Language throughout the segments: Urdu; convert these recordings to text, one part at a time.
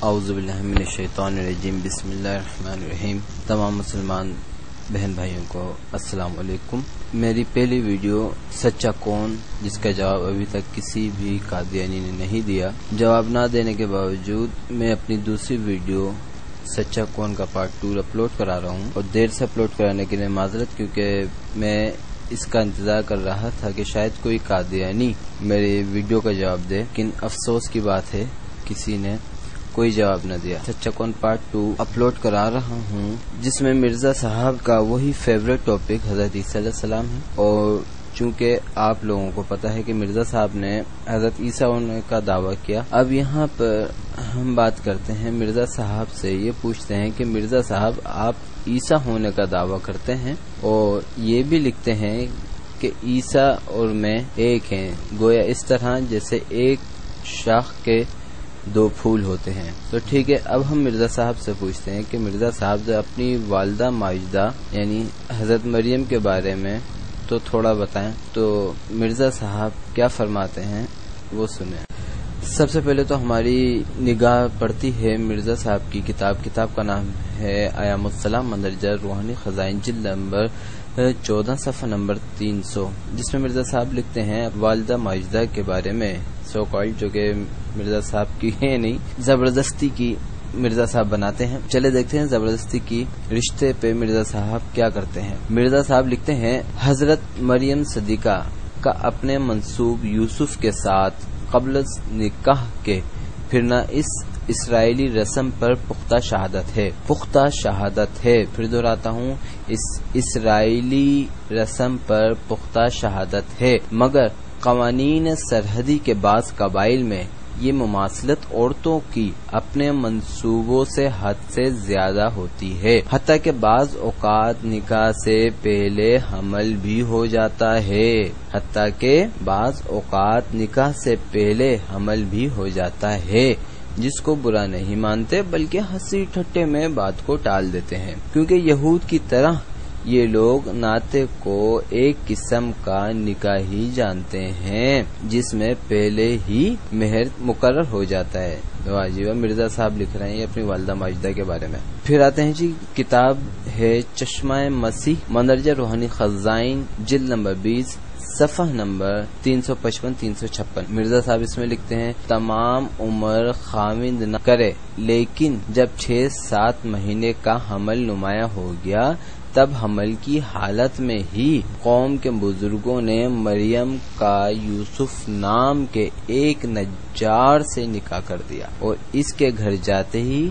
اعوذ باللہ من الشیطان الرجیم بسم اللہ الرحمن الرحیم۔ تمام مسلمان بہن بھائیوں کو السلام علیکم۔ میری پہلی ویڈیو سچا کون، جس کا جواب ابھی تک کسی بھی قادیانی نے نہیں دیا، جواب نہ دینے کے باوجود میں اپنی دوسری ویڈیو سچا کون کا پارٹ 2 اپلوڈ کرا رہا ہوں، اور دیر سے اپلوڈ کرانے کے لیے معذرت، کیونکہ میں اس کا انتظار کر رہا تھا کہ شاید کوئی قادیانی میری ویڈیو کا جواب دے، لیکن افسوس کی بات ہے کسی نے کوئی جواب نہ دیا۔ سچا کون پارٹ 2 اپلوڈ کرا رہا ہوں، جس میں مرزا صاحب کا وہی فیوریٹ ٹاپک حضرت عیسیٰ علیہ السلام ہے، اور چونکہ آپ لوگوں کو پتا ہے کہ مرزا صاحب نے حضرت عیسیٰ ہونے کا دعویٰ کیا، اب یہاں پر ہم بات کرتے ہیں مرزا صاحب سے، یہ پوچھتے ہیں کہ مرزا صاحب آپ عیسیٰ ہونے کا دعویٰ کرتے ہیں اور یہ بھی لکھتے ہیں کہ عیسیٰ اور میں ایک ہیں، گویا اس طرح جیسے ایک شاخ کے 2 پھول ہوتے ہیں۔ تو ٹھیک ہے، اب ہم مرزا صاحب سے پوچھتے ہیں کہ مرزا صاحب اپنی والدہ ماجدہ یعنی حضرت مریم کے بارے میں تو تھوڑا بتائیں۔ تو مرزا صاحب کیا فرماتے ہیں وہ سنیں۔ سب سے پہلے تو ہماری نگاہ پڑتی ہے مرزا صاحب کی کتاب کا نام ہے ایام السلام مندرجہ روحانی خزائن، جلد نمبر 14 صفحہ نمبر 300، جس میں مرزا صاحب لکھتے ہیں والدہ ماجدہ کے بارے میں، سو کالڈ، جو کہ مرزا صاحب کی ہے نہیں، زبردستی کی مرزا صاحب بناتے ہیں۔ چلے دیکھتے ہیں زبردستی کی رشتے پہ مرزا صاحب کیا کرتے ہیں۔ مرزا صاحب لکھتے ہیں حضرت مریم صدیقہ کا اپنے منسوب یوسف کے ساتھ قبل نکاح کے پھرنا اس اسرائیلی رسم پر پختہ شہادت ہے، پھر دہراتا ہوں، اس اسرائیلی رسم پر پختہ شہادت ہے، مگر قوانین سرحدی کے بعض قبائل میں یہ مماثلت عورتوں کی اپنے منصوبوں سے حد سے زیادہ ہوتی ہے، حتیٰ کہ بعض اوقات نکاح سے پہلے حمل بھی ہو جاتا ہے، جس کو برا نہیں مانتے بلکہ ہنسی ٹھٹے میں بات کو ٹال دیتے ہیں، کیونکہ یہود کی طرح یہ لوگ ناطے کو ایک قسم کا نکاح ہی جانتے ہیں، جس میں پہلے ہی مہر مقرر ہو جاتا ہے۔ واجب مرزا صاحب لکھ رہے ہیں اپنی والدہ ماجدہ کے بارے میں۔ پھر آتے ہیں جی، کتاب ہے چشمہ مسیح مندرجہ روحانی خزائن، جلد نمبر 20 صفحہ نمبر 355-356۔ مرزا صاحب اس میں لکھتے ہیں تمام عمر خاوند نہ کرے، لیکن جب 6-7 مہینے کا حمل نمایاں ہو گیا، تب حمل کی حالت میں ہی قوم کے بزرگوں نے مریم کا یوسف نام کے ایک نجار سے نکاح کر دیا، اور اس کے گھر جاتے ہی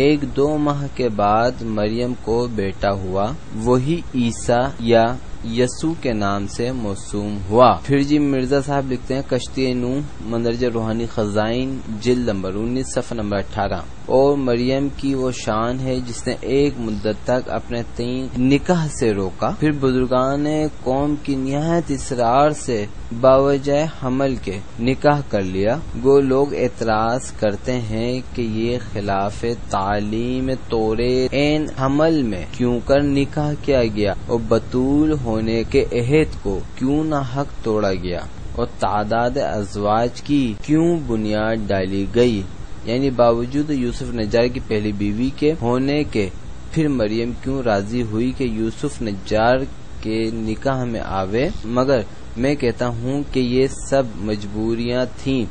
1-2 ماہ کے بعد مریم کو بیٹا ہوا، وہی عیسیٰ یا یسوع کے نام سے موسوم ہوا۔ پھر جی مرزا صاحب لکھتے ہیں کشتی نوح مندرجہ روحانی خزائن، جلد نمبر 19 صفحہ نمبر 18، اور مریم کی وہ شان ہے جس نے ایک مدت تک اپنے 3 نکاح سے روکا، پھر بزرگان قوم کی نہایت اصرار سے باوجہ حمل کے نکاح کر لیا۔ وہ لوگ اعتراض کرتے ہیں کہ یہ خلاف تعلیم توریت عین حمل میں کیوں کر نکاح کیا گیا، اور بطول ہونے کے عہد کو کیوں نہ حق توڑا گیا، اور تعداد ازواج کی کیوں بنیاد ڈالی گئی، یعنی باوجود یوسف نجار کی پہلی بیوی کے ہونے کے پھر مریم کیوں راضی ہوئی کہ یوسف نجار کے نکاح میں آوے۔ مگر میں کہتا ہوں کہ یہ سب مجبوریاں تھیں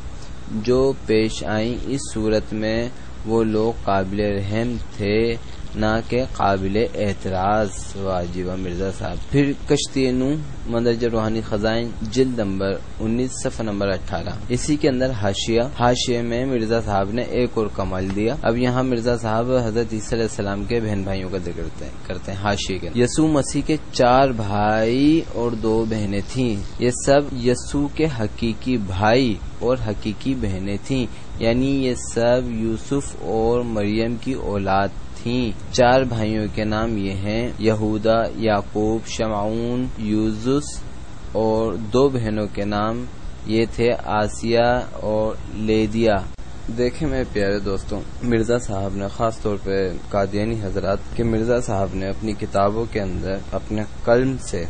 جو پیش آئیں، اس صورت میں وہ لوگ قابل رحم تھے نہ کہ قابل اعتراض۔ واجب مرزا صاحب۔ پھر کشتی نوح مندرجہ روحانی خزائن، جلد نمبر 19 صفحہ نمبر 18، اسی کے اندر حاشیے میں مرزا صاحب نے ایک اور کمال دیا۔ اب یہاں مرزا صاحب حضرت عیسیٰ علیہ السلام کے بہن بھائیوں کا ذکر کرتے ہیں حاشیے کے۔ یسوع مسیح کے 4 بھائی اور 2 بہنیں تھیں، یہ سب یسوع کے حقیقی بھائی اور حقیقی بہنیں تھیں، یعنی یہ سب یوسف اور مریم کی اولاد تھیں۔ 4 بھائیوں کے نام یہ ہیں یہودا، یعقوب، شمعون، یوزس، اور 2 بہنوں کے نام یہ تھے آسیہ اور لیدیا۔ دیکھیں میرے پیارے دوستوں، مرزا صاحب نے خاص طور پہ قادیانی حضرات کہ مرزا صاحب نے اپنی کتابوں کے اندر اپنے قلم سے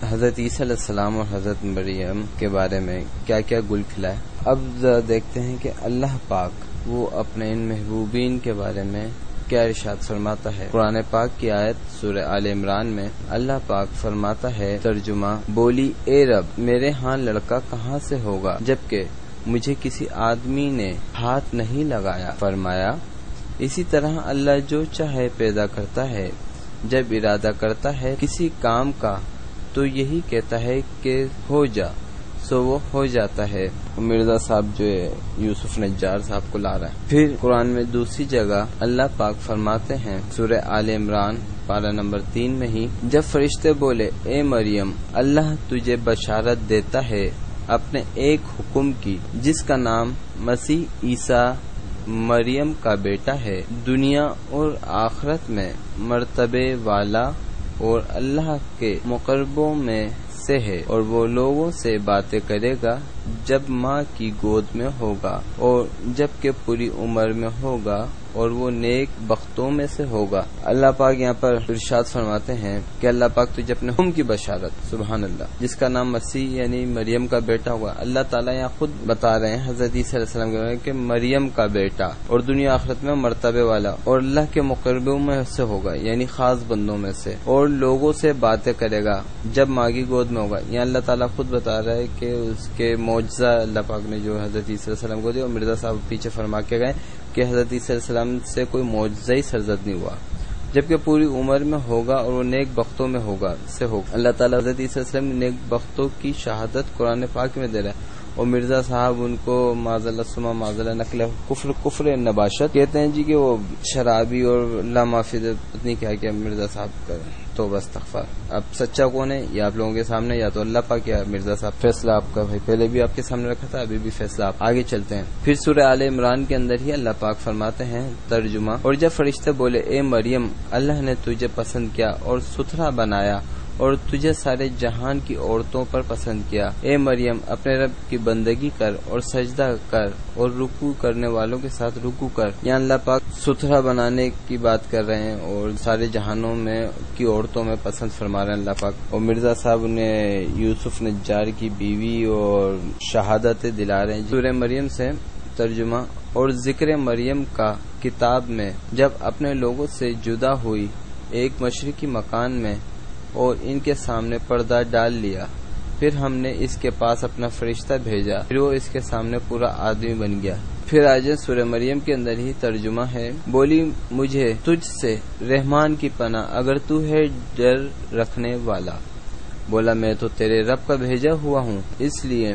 حضرت عیسیٰ علیہ السلام اور حضرت مریم کے بارے میں کیا کیا گل کھلائے۔ اب دیکھتے ہیں کہ اللہ پاک وہ اپنے ان محبوبین کے بارے میں کیا ارشاد فرماتا ہے۔ قرآن پاک کی آیت سورہ آل عمران میں اللہ پاک فرماتا ہے، ترجمہ، بولی اے رب میرے ہاں لڑکا کہاں سے ہوگا جبکہ مجھے کسی آدمی نے ہاتھ نہیں لگایا۔ فرمایا اسی طرح اللہ جو چاہے پیدا کرتا ہے، جب ارادہ کرتا ہے کسی کام کا تو یہی کہتا ہے کہ ہو جا سو وہ ہو جاتا ہے۔ مرزا صاحب جو ہے یوسف نجار صاحب کو لا رہا ہے۔ پھر قرآن میں دوسری جگہ اللہ پاک فرماتے ہیں سورہ آل عمران پارہ نمبر 3 میں ہی، جب فرشتے بولے اے مریم اللہ تجھے بشارت دیتا ہے اپنے ایک حکم کی جس کا نام مسیح عیسیٰ مریم کا بیٹا ہے، دنیا اور آخرت میں مرتبے والا اور اللہ کے مقربوں میں سے ہے، اور وہ لوگوں سے باتیں کرے گا جب ماں کی گود میں ہوگا اور جب کہ پوری عمر میں ہوگا، اور وہ نیک بختوں میں سے ہوگا۔ اللہ پاک یہاں پر ارشاد فرماتے ہیں کہ اللہ پاک تجھے اپنے حکم کی بشارت، سبحان اللہ، جس کا نام مسیح یعنی مریم کا بیٹا ہوا۔ اللہ تعالیٰ یہاں خود بتا رہے ہیں حضرت عیسیٰ علیہ السلام کے کہ مریم کا بیٹا اور دنیا آخرت میں مرتبے والا اور اللہ کے مقربوں میں سے ہوگا، یعنی خاص بندوں میں سے، اور لوگوں سے باتیں کرے گا جب ماں کی گود میں ہوگا۔ یہاں اللہ تعالیٰ خود بتا رہا ہے کہ اس کے معجزہ اللہ پاک نے جو حضرت عیسیٰ علیہ السلام کو دیا، اور مرزا صاحب پیچھے فرما کے گئے کہ حضرت عیسیٰ علیہ السلام سے کوئی معجزہ ہی سرزد نہیں ہوا، جبکہ پوری عمر میں ہوگا اور وہ نیک بختوں میں ہوگا سے ہوگا۔ اللہ تعالیٰ حضرت عیسیٰ علیہ السلام نیک بختوں کی شہادت قرآن پاک میں دے رہا ہے، اور مرزا صاحب ان کو معاذ اللہ ثم معاذ اللہ نقل کفر نباشت کہتے ہیں جی کہ وہ شرابی اور لامافید پتنی کیا مرزا صاحب کا توبہ استغفار۔ اب سچا کون ہے یہ آپ لوگوں کے سامنے، یا تو اللہ پاک یا مرزا صاحب، فیصلہ آپ کا بھائی پہلے بھی آپ کے سامنے رکھا تھا، ابھی بھی فیصلہ آپ۔ آگے چلتے ہیں، پھر سورہ آل عمران کے اندر ہی اللہ پاک فرماتے ہیں، ترجمہ، اور جب فرشتے بولے اے مریم اللہ نے تجھے پسند کیا اور ستھرا بنایا اور تجھے سارے جہان کی عورتوں پر پسند کیا، اے مریم اپنے رب کی بندگی کر اور سجدہ کر اور رکوع کرنے والوں کے ساتھ رکوع کر۔ یہاں اللہ پاک ستھرا بنانے کی بات کر رہے ہیں اور سارے جہانوں میں کی عورتوں میں پسند فرما رہے ہیں اللہ پاک، اور مرزا صاحب نے یوسف نجار کی بیوی اور شہادت دلا رہے ہیں۔ سورہ مریم سے ترجمہ، اور ذکر مریم کا کتاب میں جب اپنے لوگوں سے جدا ہوئی ایک مشرقی مکان میں اور ان کے سامنے پردہ ڈال لیا، پھر ہم نے اس کے پاس اپنا فرشتہ بھیجا، پھر وہ اس کے سامنے پورا آدمی بن گیا۔ پھر آج سورہ مریم کے اندر ہی ترجمہ ہے، بولی مجھے تجھ سے رحمان کی پناہ اگر تو ہے ڈر رکھنے والا، بولا میں تو تیرے رب کا بھیجا ہوا ہوں اس لیے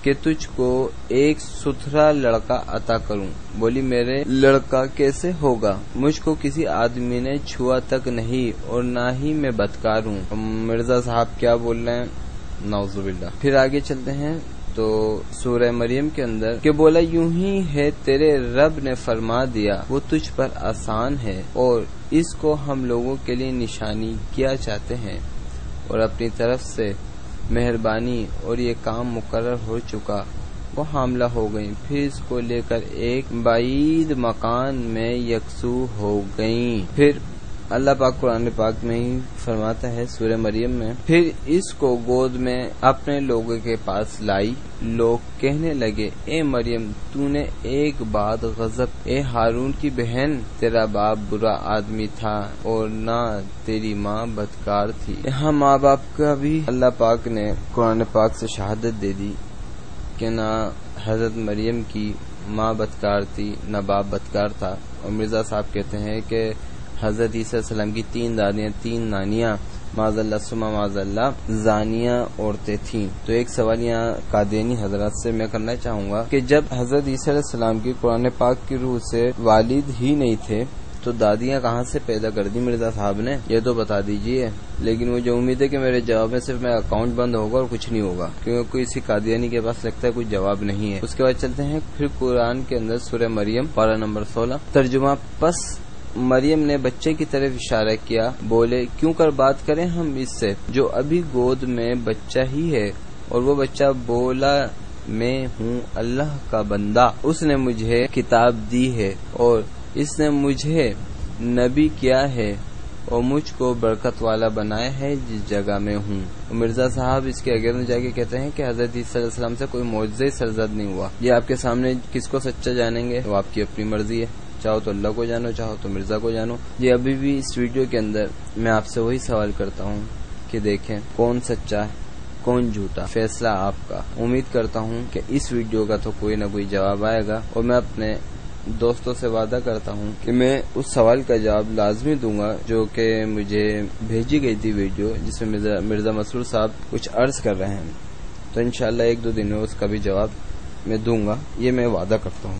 کہ تجھ کو ایک ستھرا لڑکا عطا کروں۔ بولی میرے لڑکا کیسے ہوگا، مجھ کو کسی آدمی نے چھوا تک نہیں اور نہ ہی میں بدکار ہوں۔ مرزا صاحب کیا بول رہے ہیں، نعوذ باللہ۔ پھر آگے چلتے ہیں تو سورہ مریم کے اندر کہ بولا یوں ہی ہے تیرے رب نے فرما دیا وہ تجھ پر آسان ہے، اور اس کو ہم لوگوں کے لیے نشانی کیا چاہتے ہیں اور اپنی طرف سے مہربانی، اور یہ کام مقرر ہو چکا، وہ حاملہ ہو گئیں، پھر اس کو لے کر ایک بعید مکان میں یکسو ہو گئیں۔ پھر اللہ پاک قرآن پاک میں ہی فرماتا ہے سورہ مریم میں، پھر اس کو گود میں اپنے لوگوں کے پاس لائی، لوگ کہنے لگے اے مریم تو نے ایک بات غضب، اے ہارون کی بہن تیرا باپ برا آدمی تھا اور نہ تیری ماں بدکار تھی۔ یہاں ماں باپ کا بھی اللہ پاک نے قرآن پاک سے شہادت دے دی کہ نہ حضرت مریم کی ماں بدکار تھی نہ باپ بدکار تھا، اور مرزا صاحب کہتے ہیں کہ حضرت عیسیٰ علیہ السلام کی 3 دادیاں 3 نانیاں معاذ اللہ ثم معاذ اللہ زانیہ عورتیں تھیں۔ تو ایک سوال یہاں قادیانی حضرات سے میں کرنا چاہوں گا کہ جب حضرت عیسیٰ علیہ السلام کی قرآن پاک کی روح سے والد ہی نہیں تھے تو دادیاں کہاں سے پیدا کر دی مرزا صاحب نے، یہ تو بتا دیجئے۔ لیکن مجھے امید ہے کہ میرے جواب میں صرف میرا اکاؤنٹ بند ہوگا اور کچھ نہیں ہوگا، کیونکہ کسی قادیانی کے پاس لگتا ہے کوئی جواب نہیں ہے۔ اس کے بعد چلتے ہیں پھر قرآن کے اندر سورہ مریم پارہ نمبر 16 ترجمہ، پس مریم نے بچے کی طرف اشارہ کیا، بولے کیوں کر بات کریں ہم اس سے جو ابھی گود میں بچہ ہی ہے، اور وہ بچہ بولا میں ہوں اللہ کا بندہ، اس نے مجھے کتاب دی ہے اور اس نے مجھے نبی کیا ہے اور مجھ کو برکت والا بنایا ہے جس جگہ میں ہوں۔ مرزا صاحب اس کے آگے میں جا کے کہتے ہیں کہ حضرت عیسیٰ علیہ السلام سے کوئی معجزہ سرزد نہیں ہوا۔ یہ آپ کے سامنے کس کو سچا جانیں گے وہ آپ کی اپنی مرضی ہے، چاہو تو اللہ کو جانو، چاہو تو مرزا کو جانو۔ یہ ابھی بھی اس ویڈیو کے اندر میں آپ سے وہی سوال کرتا ہوں کہ دیکھیں کون سچا ہے کون جھوٹا، فیصلہ آپ کا۔ امید کرتا ہوں کہ اس ویڈیو کا تو کوئی نہ کوئی جواب آئے گا، اور میں اپنے دوستوں سے وعدہ کرتا ہوں کہ میں اس سوال کا جواب لازمی دوں گا جو کہ مجھے بھیجی گئی تھی ویڈیو، جس میں مرزا مسرور صاحب کچھ عرض کر رہے ہیں۔ تو انشاءاللہ 1-2 دن میں اس کا بھی جواب میں دوں گا، یہ میں وعدہ کرتا ہوں۔